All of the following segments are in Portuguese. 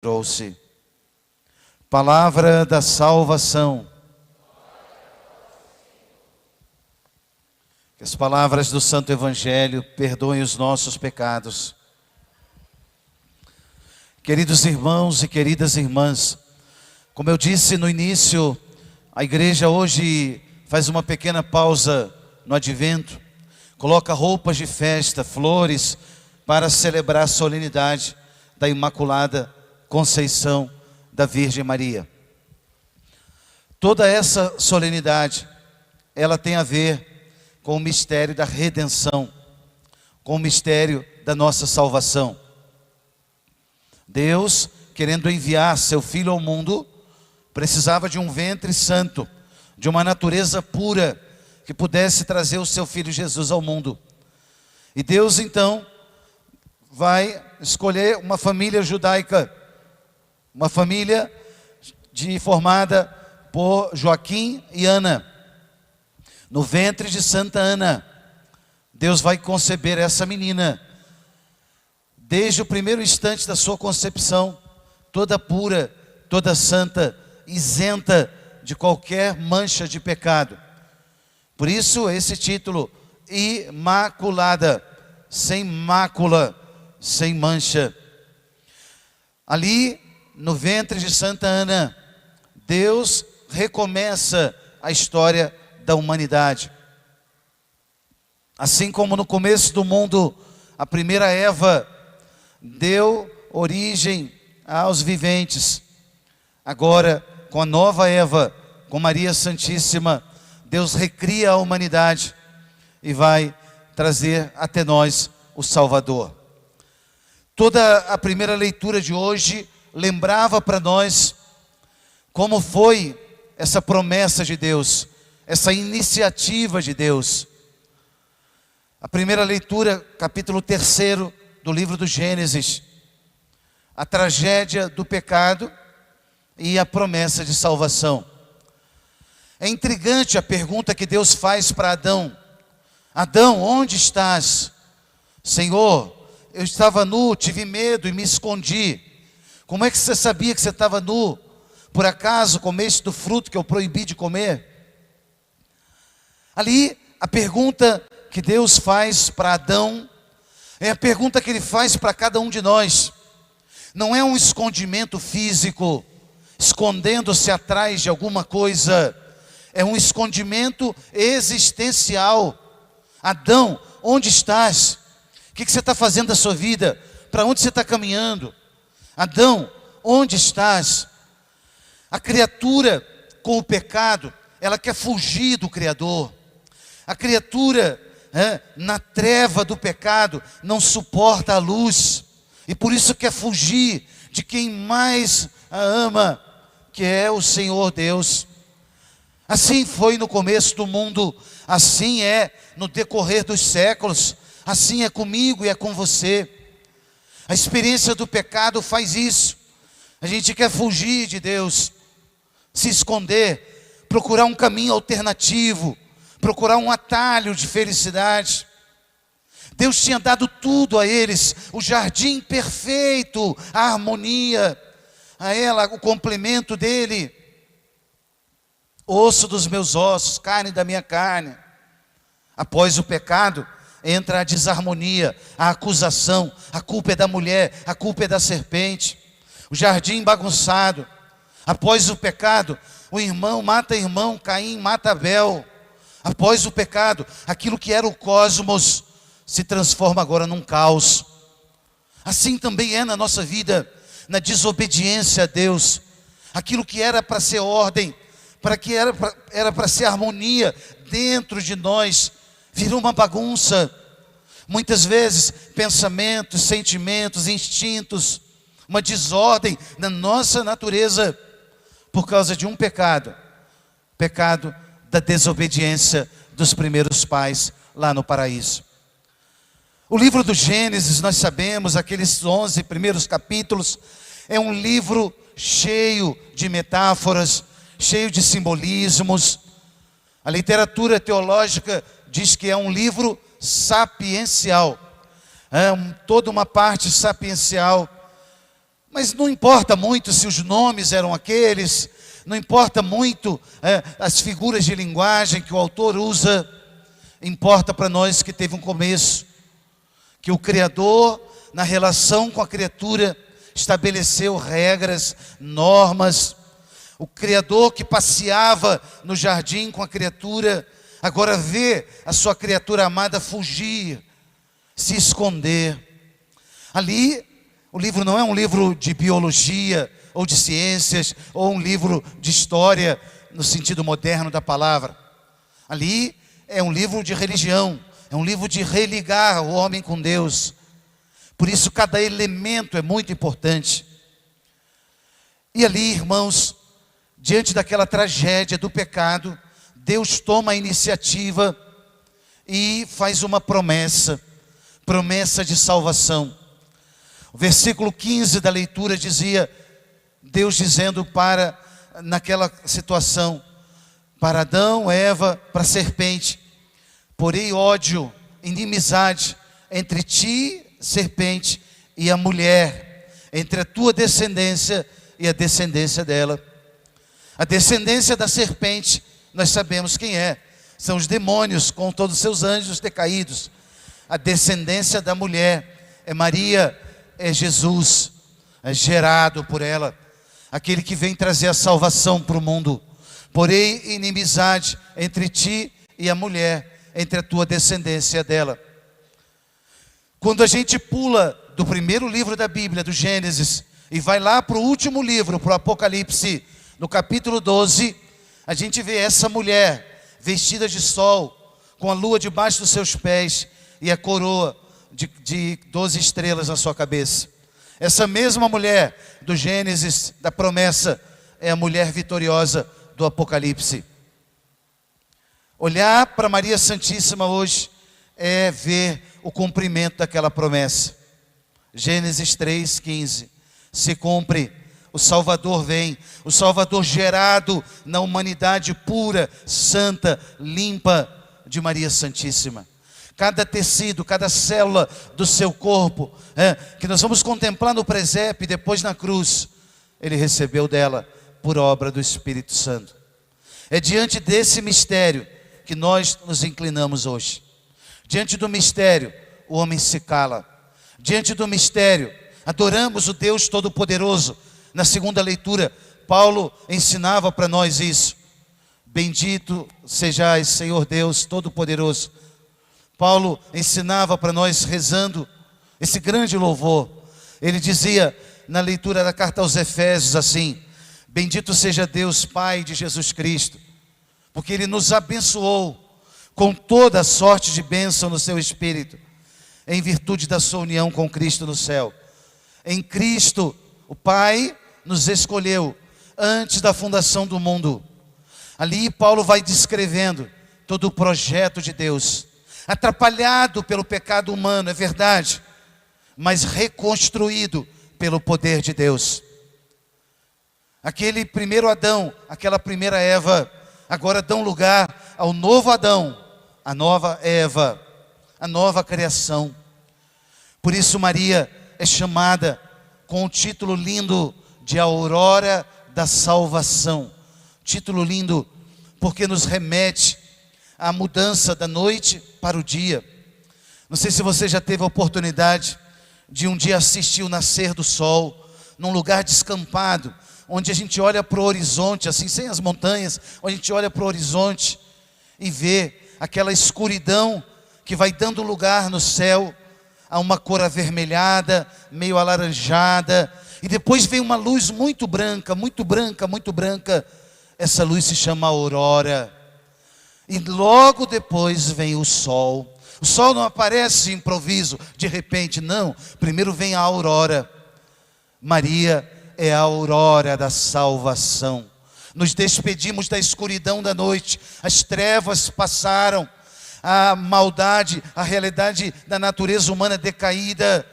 trouxe. Palavra da salvação. Que as palavras do Santo Evangelho perdoem os nossos pecados. Queridos irmãos e queridas irmãs, como eu disse no início, a igreja hoje faz uma pequena pausa no advento, coloca roupas de festa, flores, para celebrar a solenidade da Imaculada Conceição da Virgem Maria. Toda essa solenidade, ela tem a ver com o mistério da redenção, com o mistério da nossa salvação. Deus, querendo enviar seu Filho ao mundo, precisava de um ventre santo, de uma natureza pura, que pudesse trazer o seu Filho Jesus ao mundo. E Deus então vai escolher uma família judaica, uma família formada por Joaquim e Ana. No ventre de Santa Ana, Deus vai conceber essa menina. Desde o primeiro instante da sua concepção, toda pura, toda santa, isenta de qualquer mancha de pecado. Por isso esse título, Imaculada, sem mácula, sem mancha. Ali, no ventre de Santa Ana, Deus recomeça a história da humanidade. Assim como no começo do mundo, a primeira Eva deu origem aos viventes. Agora, com a nova Eva, com Maria Santíssima, Deus recria a humanidade e vai trazer até nós o Salvador. Toda a primeira leitura de hoje lembrava para nós como foi essa promessa de Deus, essa iniciativa de Deus. A primeira leitura, capítulo 3 do livro do Gênesis, a tragédia do pecado e a promessa de salvação. É intrigante a pergunta que Deus faz para Adão. Adão, onde estás? Senhor, eu estava nu, tive medo e me escondi. Como é que você sabia que você estava nu? Por acaso comeste do fruto que eu proibi de comer? Ali, a pergunta que Deus faz para Adão é a pergunta que Ele faz para cada um de nós. Não é um escondimento físico, escondendo-se atrás de alguma coisa. É um escondimento existencial. Adão, onde estás? O que você está fazendo da sua vida? Para onde você está caminhando? Adão, onde estás? A criatura com o pecado, ela quer fugir do Criador. A criatura, na treva do pecado, não suporta a luz. E por isso quer fugir de quem mais a ama, que é o Senhor Deus. Assim foi no começo do mundo, assim é no decorrer dos séculos, assim é comigo e é com você. A experiência do pecado faz isso. A gente quer fugir de Deus, se esconder, procurar um caminho alternativo, procurar um atalho de felicidade. Deus tinha dado tudo a eles, o jardim perfeito, a harmonia, a ela o complemento dele. Osso dos meus ossos, carne da minha carne. Após o pecado, entra a desarmonia, a acusação. A culpa é da mulher, a culpa é da serpente. O jardim bagunçado. Após o pecado, o irmão mata irmão, Caim mata Abel. Após o pecado, aquilo que era o cosmos se transforma agora num caos. Assim também é na nossa vida, na desobediência a Deus. Aquilo que era para ser ordem, era para ser harmonia dentro de nós, virou uma bagunça. Muitas vezes pensamentos, sentimentos, instintos, uma desordem na nossa natureza por causa de um pecado da desobediência dos primeiros pais lá no paraíso. O livro do Gênesis, nós sabemos, aqueles 11 primeiros capítulos, é um livro cheio de metáforas, cheio de simbolismos. A literatura teológica diz que é um livro sapiencial. Toda uma parte sapiencial Mas não importa muito se os nomes eram aqueles, não importa muito as figuras de linguagem que o autor usa. Importa para nós que teve um começo, que o Criador, na relação com a criatura, estabeleceu regras, normas. O Criador que passeava no jardim com a criatura, agora vê a sua criatura amada fugir, se esconder. Ali, o livro não é um livro de biologia, ou de ciências, ou um livro de história, no sentido moderno da palavra. Ali é um livro de religião, é um livro de religar o homem com Deus. Por isso cada elemento é muito importante. E ali, irmãos, diante daquela tragédia do pecado, Deus toma a iniciativa e faz uma promessa de salvação. O versículo 15 da leitura dizia, Deus dizendo naquela situação, para Adão, Eva, para a serpente: porém ódio, inimizade entre ti, serpente, e a mulher, entre a tua descendência e a descendência dela. A descendência da serpente, nós sabemos quem é. São os demônios com todos os seus anjos decaídos. A descendência da mulher é Maria, é Jesus, é gerado por ela, aquele que vem trazer a salvação para o mundo. Porém, inimizade entre ti e a mulher, entre a tua descendência dela. Quando a gente pula do primeiro livro da Bíblia, do Gênesis, e vai lá para o último livro, para o Apocalipse, no capítulo 12, a gente vê essa mulher vestida de sol, com a lua debaixo dos seus pés e a coroa de 12 estrelas na sua cabeça. Essa mesma mulher do Gênesis, da promessa, é a mulher vitoriosa do Apocalipse. Olhar para Maria Santíssima hoje é ver o cumprimento daquela promessa. Gênesis 3:15, se cumpre, o Salvador vem, o Salvador gerado na humanidade pura, santa, limpa de Maria Santíssima. Cada tecido, cada célula do seu corpo, que nós vamos contemplar no presépio e depois na cruz, ele recebeu dela por obra do Espírito Santo. É diante desse mistério que nós nos inclinamos hoje. Diante do mistério, o homem se cala. Diante do mistério, adoramos o Deus Todo-Poderoso. Na segunda leitura, Paulo ensinava para nós isso. Bendito sejais, Senhor Deus Todo-Poderoso. Paulo ensinava para nós, rezando esse grande louvor. Ele dizia na leitura da carta aos Efésios assim: bendito seja Deus Pai de Jesus Cristo, porque Ele nos abençoou com toda a sorte de bênção no seu Espírito, em virtude da sua união com Cristo no céu. Em Cristo, o Pai nos escolheu antes da fundação do mundo. Ali Paulo vai descrevendo todo o projeto de Deus, atrapalhado pelo pecado humano, é verdade, mas reconstruído pelo poder de Deus. Aquele primeiro Adão, aquela primeira Eva, agora dão lugar ao novo Adão, a nova Eva, a nova criação. Por isso Maria é chamada com o título lindo de Aurora da Salvação. Título lindo porque nos remete à mudança da noite para o dia. Não sei se você já teve a oportunidade de um dia assistir o nascer do sol, num lugar descampado, onde a gente olha para o horizonte, assim, sem as montanhas, onde a gente olha para o horizonte e vê aquela escuridão que vai dando lugar no céu a uma cor avermelhada, meio alaranjada, e depois vem uma luz muito branca, muito branca, muito branca. Essa luz se chama aurora. E logo depois vem o sol. O sol não aparece de improviso, de repente, não. Primeiro vem a aurora. Maria é a aurora da salvação. Nos despedimos da escuridão da noite. As trevas passaram. A maldade, a realidade da natureza humana decaída.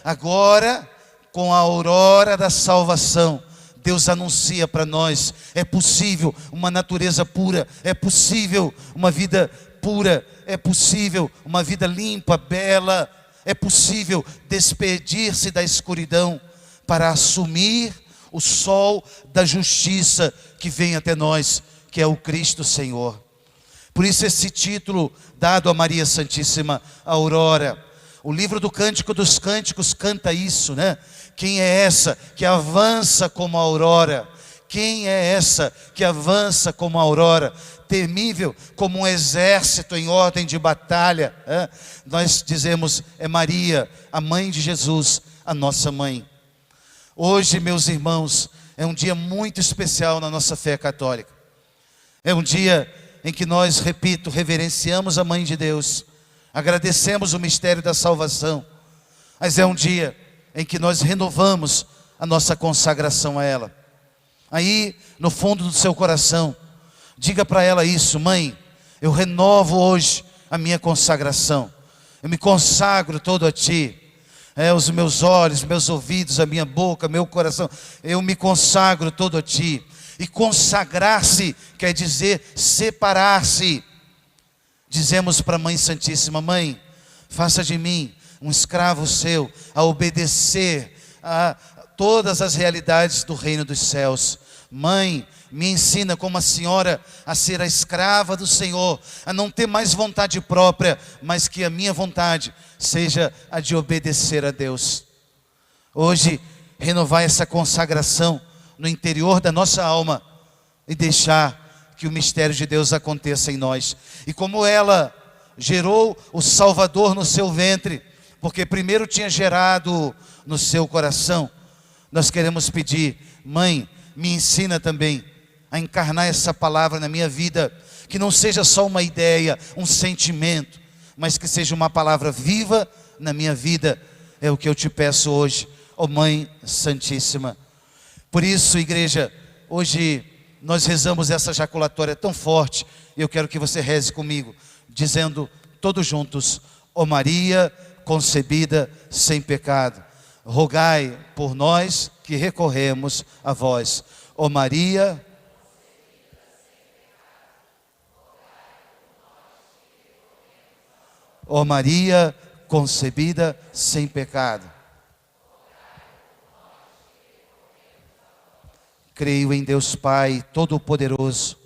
Agora, com a aurora da salvação, Deus anuncia para nós: é possível uma natureza pura, é possível uma vida pura, é possível uma vida limpa, bela, é possível despedir-se da escuridão para assumir o sol da justiça que vem até nós, que é o Cristo Senhor. Por isso esse título dado a Maria Santíssima Aurora. O livro do Cântico dos Cânticos canta isso, né? Quem é essa que avança como a aurora? Quem é essa que avança como a aurora? Temível como um exército em ordem de batalha. Nós dizemos, é Maria, a mãe de Jesus, a nossa mãe. Hoje, meus irmãos, é um dia muito especial na nossa fé católica. É um dia em que nós, repito, reverenciamos a mãe de Deus, agradecemos o mistério da salvação, mas é um dia em que nós renovamos a nossa consagração a ela. Aí, no fundo do seu coração, diga para ela isso: mãe, eu renovo hoje a minha consagração, eu me consagro todo a ti. Os meus olhos, meus ouvidos, a minha boca, meu coração, eu me consagro todo a ti. E consagrar-se quer dizer separar-se. Dizemos para a Mãe Santíssima: mãe, faça de mim um escravo seu, a obedecer a todas as realidades do reino dos céus. Mãe, me ensina como a senhora a ser a escrava do Senhor, a não ter mais vontade própria, mas que a minha vontade seja a de obedecer a Deus. Hoje, renovar essa consagração no interior da nossa alma e deixar que o mistério de Deus aconteça em nós. E como ela gerou o Salvador no seu ventre, porque primeiro tinha gerado no seu coração, nós queremos pedir: mãe, me ensina também a encarnar essa palavra na minha vida, que não seja só uma ideia, um sentimento, mas que seja uma palavra viva na minha vida. É o que eu te peço hoje, ó Mãe Santíssima. Por isso, igreja, hoje nós rezamos essa jaculatória tão forte, e eu quero que você reze comigo, dizendo todos juntos: ó Maria concebida sem pecado, rogai por nós que recorremos a vós. Ó Maria, ó Maria concebida sem pecado. Creio em Deus Pai Todo-Poderoso,